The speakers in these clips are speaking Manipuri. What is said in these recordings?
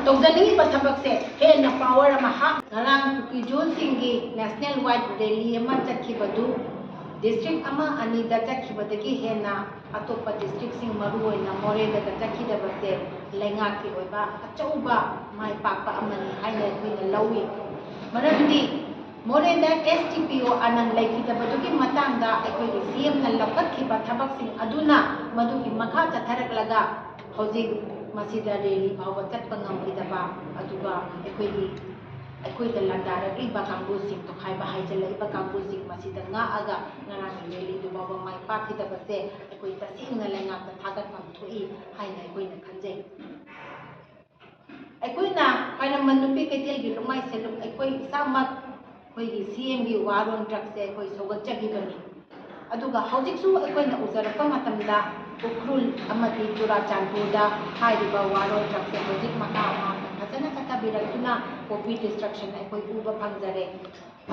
ꯇꯧꯖꯅꯤꯡꯉꯤꯕ ꯊꯕꯛꯁꯦ ꯍꯦꯟꯅ ꯄꯥꯋꯔ ꯑꯃ ꯉꯔꯥꯡ ꯀꯨꯀꯤꯖꯣꯜꯁꯤꯡꯒꯤ ꯅꯦꯁꯅꯦꯜ ꯋꯥꯏꯗ ꯔꯦꯂꯤ ꯑꯃ ꯆꯠꯈꯤꯕꯗꯨ ꯗꯤꯁꯇ꯭ꯔꯤꯛ ꯑꯃ ꯑꯅꯤꯗ ꯆꯠꯈꯤꯕꯗꯒꯤ ꯍꯦꯟꯅ ꯑꯇꯣꯞꯄ ꯗꯤꯁꯇ꯭ꯔꯤꯛꯁꯤꯡ ꯃꯔꯨꯑꯣꯏꯅ ꯃꯣꯔꯦꯗꯒ ꯆꯠꯈꯤꯗꯕꯁꯦ ꯂꯩꯉꯥꯛꯀꯤ ꯑꯣꯏꯕ ꯑꯆꯧꯕ ꯃꯥꯏ ꯄꯥꯛꯄ ꯑꯃꯅꯤ ꯍꯥꯏꯅ ꯑꯩꯈꯣꯏꯅ ꯂꯧꯏ ꯃꯔꯝꯗꯤ ꯃꯣꯔꯦꯗ STPO ꯑꯅꯟ ꯂꯩꯈꯤꯗꯕꯗꯨꯒꯤ ꯃꯇꯥꯡꯗ ꯑꯩꯈꯣꯏꯒꯤ CMꯅ ꯂꯧꯈꯠꯈꯤꯕ ꯊꯕꯛꯁꯤꯡ ꯑꯗꯨꯅ ꯃꯗꯨꯒꯤ ꯃꯈꯥ ꯆꯠꯊꯔꯛꯂꯒ ꯍꯧꯖꯤꯛ ꯃꯁꯤꯗ ꯔꯦꯂꯤ ꯐꯥꯎꯕ ꯆꯠꯄ ꯉꯝꯈꯤꯗꯕ ꯑꯗꯨꯒ ꯑꯩꯈꯣꯏꯗ ꯂꯥꯟꯗꯥꯔꯛꯂꯤꯕ ꯀꯥꯡꯕꯨꯁꯤꯡ ꯇꯣꯈꯥꯏꯕ ꯍꯥꯏꯖꯤꯜꯂꯛꯏꯕ ꯀꯥꯡꯕꯨꯁꯤꯡ ꯃꯁꯤꯗ ꯉꯥꯛꯑꯒ ꯉꯔꯥꯡꯒꯤ ꯔꯦꯂꯤꯗꯨ ꯐꯥꯎꯕ ꯃꯥꯏ ꯄꯥꯛꯈꯤꯗꯕꯁꯦ ꯑꯩꯈꯣꯏ ꯇꯁꯦꯡꯅ ꯂꯩꯉꯥꯛꯇ ꯊꯥꯒꯠꯐꯝ ꯊꯣꯛꯏ ꯍꯥꯏꯅ ꯑꯩꯈꯣꯏꯅ ꯈꯟꯖꯩ ꯑꯩꯈꯣꯏꯅ ꯈ꯭ꯋꯥꯏꯔꯝꯕꯟ ꯅꯨꯄꯤ ꯀꯩꯊꯦꯜꯒꯤ ꯂꯨꯃꯥꯏ ꯁꯦꯂꯨꯛ ꯑꯩꯈꯣꯏ ꯏꯁꯥꯃꯛ ꯑꯩꯈꯣꯏꯒꯤ CMꯒꯤ ꯋꯥꯔꯣꯜ ꯗ꯭ꯔꯒꯁꯦ ꯑꯩꯈꯣꯏ ꯁꯧꯒꯠꯆꯈꯤꯕꯅꯤ ꯑꯗꯨꯒ ꯍꯧꯖꯤꯛꯁꯨ ꯑꯩꯈꯣꯏꯅ ꯎꯖꯔꯛꯄ ꯃꯇꯝꯗ ꯎꯈ꯭ꯔꯨꯜ ꯑꯃꯗꯤ ꯆꯨꯔꯥꯆꯥꯟꯄꯨꯔꯗ ꯍꯥꯏꯔꯤꯕ ꯋꯥꯔꯣꯜ ꯗ꯭ꯔꯒꯁꯦ ꯍꯧꯖꯤꯛ ꯃꯈꯥ ꯐꯖꯅ ꯆꯠꯊꯕꯤꯔꯛꯇꯨꯅ ꯀꯣꯄꯤ ꯗꯤꯁꯇ꯭ꯔꯛꯁꯟ ꯑꯩꯈꯣꯏ ꯎꯕ ꯐꯪꯖꯔꯦ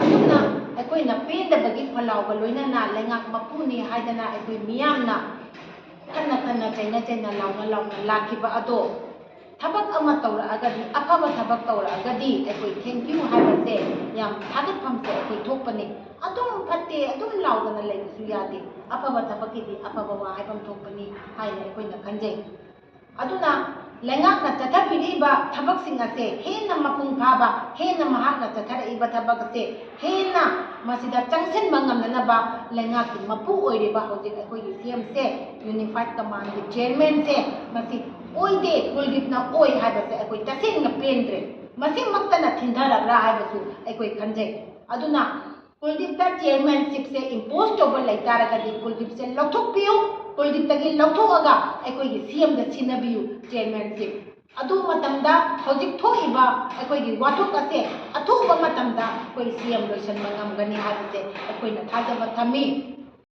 ꯑꯗꯨꯅ ꯑꯩꯈꯣꯏꯅ ꯄꯦꯟꯗꯕꯒꯤ ꯈꯣꯜꯂꯥꯎꯒ ꯂꯣꯏꯅꯅ ꯂꯩꯉꯥꯛ ꯃꯄꯨꯅꯤ ꯍꯥꯏꯗꯅ ꯑꯩꯈꯣই ꯃꯤꯌꯥꯝꯅ ꯀꯟꯅ ꯆꯩꯅ ꯂꯥꯎꯅ ꯂꯥꯛꯈꯤꯕ ꯑꯗꯣ ꯊꯕꯛ ꯑꯃ ꯇꯧꯔꯛꯑꯒꯗꯤ ꯑꯐꯕ ꯊꯕꯛ ꯇꯧꯔꯛꯑꯒꯗꯤ ꯑꯩꯈꯣꯏ ꯊꯦꯡꯛ ꯌꯨ ꯍꯥꯏꯕꯁꯦ ꯌꯥꯝ ꯊꯥꯒꯠꯐꯝꯁꯦ ꯑꯩꯈꯣꯏ ꯊꯣꯛꯄꯅꯤ ꯑꯗꯨꯝ ꯐꯠꯇꯦ ꯑꯗꯨꯝ ꯂꯥꯎꯗꯅ ꯂꯩꯕꯁꯨ ꯌꯥꯗꯦ ꯑꯐꯕ ꯊꯕꯛꯀꯤꯗꯤ ꯑꯐꯕ ꯋꯥ ꯍꯥꯏꯐꯝ ꯊꯣꯛꯄꯅꯤ ꯍꯥꯏꯅ ꯑꯩꯈꯣꯏꯅ ꯈꯟꯖꯩ ꯑꯗꯨꯅ ꯂꯩꯉꯥꯛꯅ ꯆꯠꯊꯕꯤꯔꯤꯕ ꯊꯕꯛꯁꯤꯡ ꯑꯁꯦ ꯍꯦꯟꯅ ꯃꯄꯨꯡ ꯐꯥꯕ ꯍꯦꯟꯅ ꯃꯍꯥꯛꯅ ꯆꯠꯊꯔꯛꯏꯕ ꯊꯕꯛ ꯑꯁꯦ ꯍꯦꯟꯅ ꯃꯁꯤꯗ ꯆꯪꯁꯤꯟꯕ ꯉꯝꯅꯅꯕ ꯂꯩꯉꯥꯛꯀꯤ ꯃꯄꯨ ꯑꯣꯏꯔꯤꯕ ꯍꯧꯖꯤꯛ ꯑꯩꯈꯣꯏꯒꯤ CMꯁꯦ ꯌꯨꯅꯤꯐꯥꯏꯗ ꯀꯃꯥꯟꯗꯒꯤ ꯆꯤꯌꯔꯃꯦꯟꯁꯦ ꯃꯁꯤ ꯑꯣꯏꯗꯦ ꯀꯨꯜꯗꯤꯞꯅ ꯑꯣꯏ ꯍꯥꯏꯕꯁꯦ ꯑꯩꯈꯣꯏ ꯇꯁꯦꯡꯅ ꯄꯦꯟꯗ꯭ꯔꯦ ꯃꯁꯤꯃꯛꯇꯅ ꯊꯤꯟꯊꯔꯕ꯭ꯔꯥ ꯍꯥꯏꯕꯁꯨ ꯑꯩꯈꯣꯏ ꯈꯟꯖꯩ ꯑꯗꯨꯅ ꯀꯨꯜꯗꯤꯞꯇ ꯆꯤꯌꯔꯃꯦꯟꯁꯤꯞꯁꯦ ꯏꯝꯄꯣꯖ ꯇꯧꯕ ꯂꯩꯇꯥꯔꯒꯗꯤ ꯀꯨꯜꯗꯤꯞꯁꯦ ꯂꯧꯊꯣꯛꯄꯤꯌꯨ ꯀꯨꯜꯗꯤꯞꯇꯒꯤ ꯂꯧꯊꯣꯛꯑꯒ ꯑꯩꯈꯣꯏꯒꯤ CMꯗ ꯁꯤꯟꯅꯕꯤꯌꯨ ꯆꯤꯌꯔꯃꯦꯟꯁꯤꯞ ꯑꯗꯨ ꯃꯇꯝꯗ ꯍꯧꯖꯤꯛ ꯊꯣꯛꯏꯕ ꯑꯩꯈꯣꯏꯒꯤ ꯋꯥꯊꯣꯛ ꯑꯁꯦ ꯑꯊꯨꯕ ꯃꯇꯝꯗ ꯑꯩꯈꯣꯏ CM ꯂꯣꯏꯁꯤꯟꯕ ꯉꯝꯒꯅꯤ ꯍꯥꯏꯕꯁꯦ ꯑꯩꯈꯣꯏꯅ ꯊꯥꯖꯕ ꯊꯝꯃꯤ